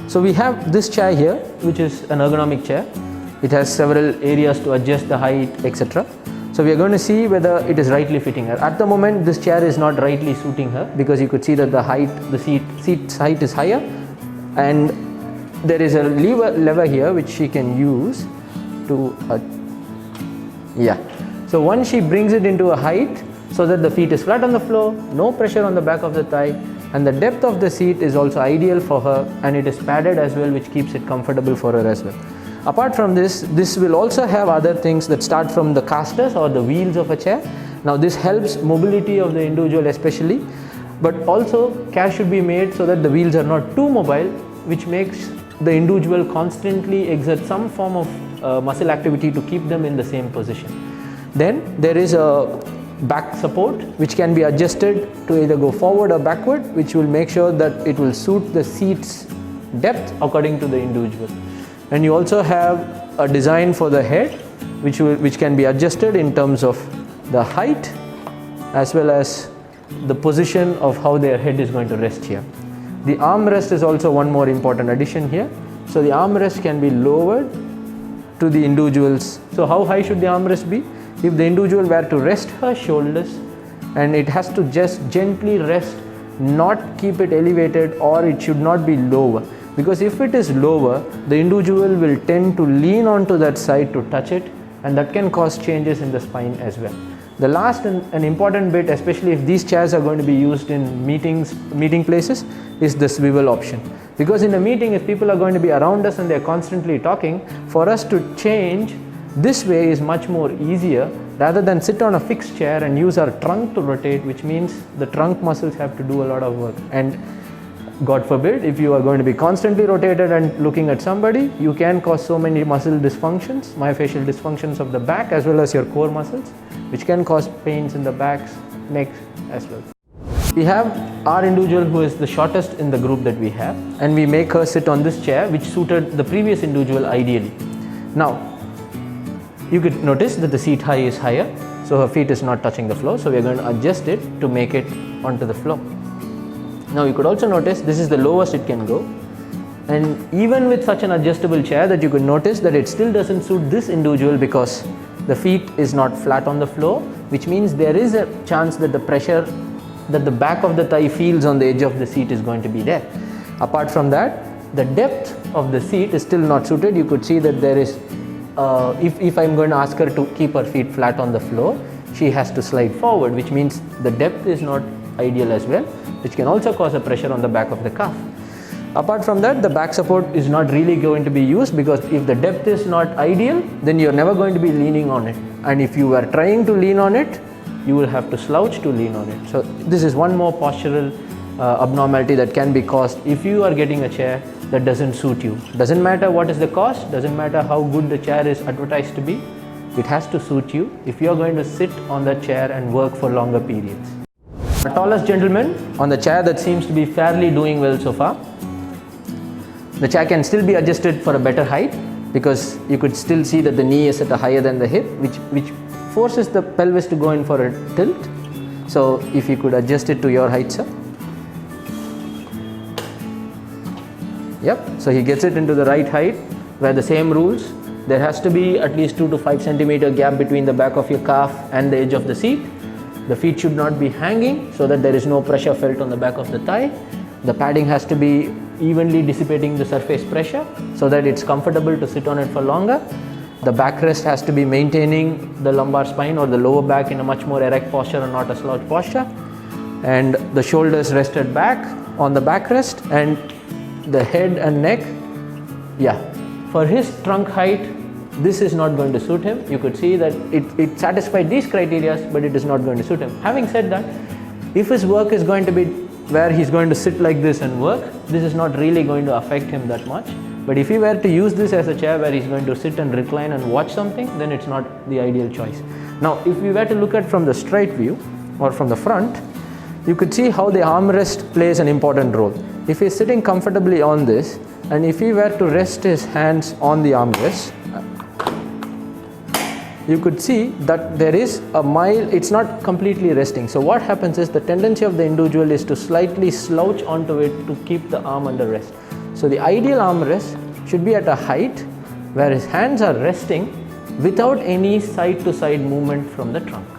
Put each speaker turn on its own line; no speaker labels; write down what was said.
So we have this chair here, which is an ergonomic chair. It has several areas to adjust the height, etc. So we are going to see whether it is rightly fitting her. At the moment, this chair is not rightly suiting her, because you could see that the seat's height is higher, and there is a lever here which she can use to so once she brings it into a height so that the feet is flat on the floor, no pressure on the back of the thigh, and the depth of the seat is also ideal for her, and it is padded as well, which keeps it comfortable for her as well. Apart from this will also have other things that start from the casters or the wheels of a chair. Now this helps mobility of the individual especially, but also care should be made so that the wheels are not too mobile, which makes the individual constantly exert some form of muscle activity to keep them in the same position. Then there is a back support which can be adjusted to either go forward or backward, which will make sure that it will suit the seat's depth according to the individual. And you also have a design for the head which can be adjusted in terms of the height as well as the position of how their head is going to rest here. The armrest is also one more important addition here. So the armrest can be lowered to the individual's. So how high should the armrest be? If the individual were to rest her shoulders, and it has to just gently rest, not keep it elevated, or it should not be lower, because if it is lower, the individual will tend to lean onto that side to touch it, and that can cause changes in the spine as well. The last and an important bit, especially if these chairs are going to be used in meeting places, is the swivel option. Because in a meeting, if people are going to be around us and they're constantly talking, for us to change this way is much more easier rather than sit on a fixed chair and use our trunk to rotate, which means the trunk muscles have to do a lot of work. And God forbid, if you are going to be constantly rotated and looking at somebody, you can cause so many muscle dysfunctions, myofascial dysfunctions of the back as well as your core muscles, which can cause pains in the backs, necks as well. We have our individual who is the shortest in the group that we have, and we make her sit on this chair which suited the previous individual ideally. Now, you could notice that the seat height is higher, so her feet is not touching the floor, so we are going to adjust it to make it onto the floor. Now you could also notice this is the lowest it can go, and even with such an adjustable chair, that you could notice that it still doesn't suit this individual because the feet is not flat on the floor, which means there is a chance that the pressure that the back of the thigh feels on the edge of the seat is going to be there. Apart from that, the depth of the seat is still not suited. You could see that there is if I'm going to ask her to keep her feet flat on the floor, she has to slide forward, which means the depth is not ideal as well, which can also cause a pressure on the back of the calf. Apart from that, the back support is not really going to be used, because if the depth is not ideal, then you're never going to be leaning on it, and if you are trying to lean on it, you will have to slouch to lean on it. So this is one more postural abnormality that can be caused if you are getting a chair that doesn't suit you. Doesn't matter what is the cost, doesn't matter how good the chair is advertised to be, it has to suit you if you are going to sit on that chair and work for longer periods. The tallest gentleman on the chair that seems to be fairly doing well so far. The chair can still be adjusted for a better height, because you could still see that the knee is at a higher than the hip, which forces the pelvis to go in for a tilt. So if you could adjust it to your height, sir. Yep, so he gets it into the right height, where the same rules. There has to be at least 2 to 5 centimeter gap between the back of your calf and the edge of the seat. The feet should not be hanging so that there is no pressure felt on the back of the thigh. The padding has to be evenly dissipating the surface pressure so that it's comfortable to sit on it for longer. The backrest has to be maintaining the lumbar spine or the lower back in a much more erect posture and not a slouch posture. And the shoulders rested back on the backrest, and the head and neck, for his trunk height, this is not going to suit him. You could see that it satisfied these criteria, but it is not going to suit him. Having said that, if his work is going to be where he's going to sit like this and work, this is not really going to affect him that much. But if he were to use this as a chair where he's going to sit and recline and watch something, then it's not the ideal choice. Now, if we were to look at from the straight view or from the front, you could see how the armrest plays an important role. If he's sitting comfortably on this, and if he were to rest his hands on the armrest, you could see that there is a mild, it's not completely resting. So what happens is the tendency of the individual is to slightly slouch onto it to keep the arm under rest. So the ideal armrest should be at a height where his hands are resting without any side to side movement from the trunk.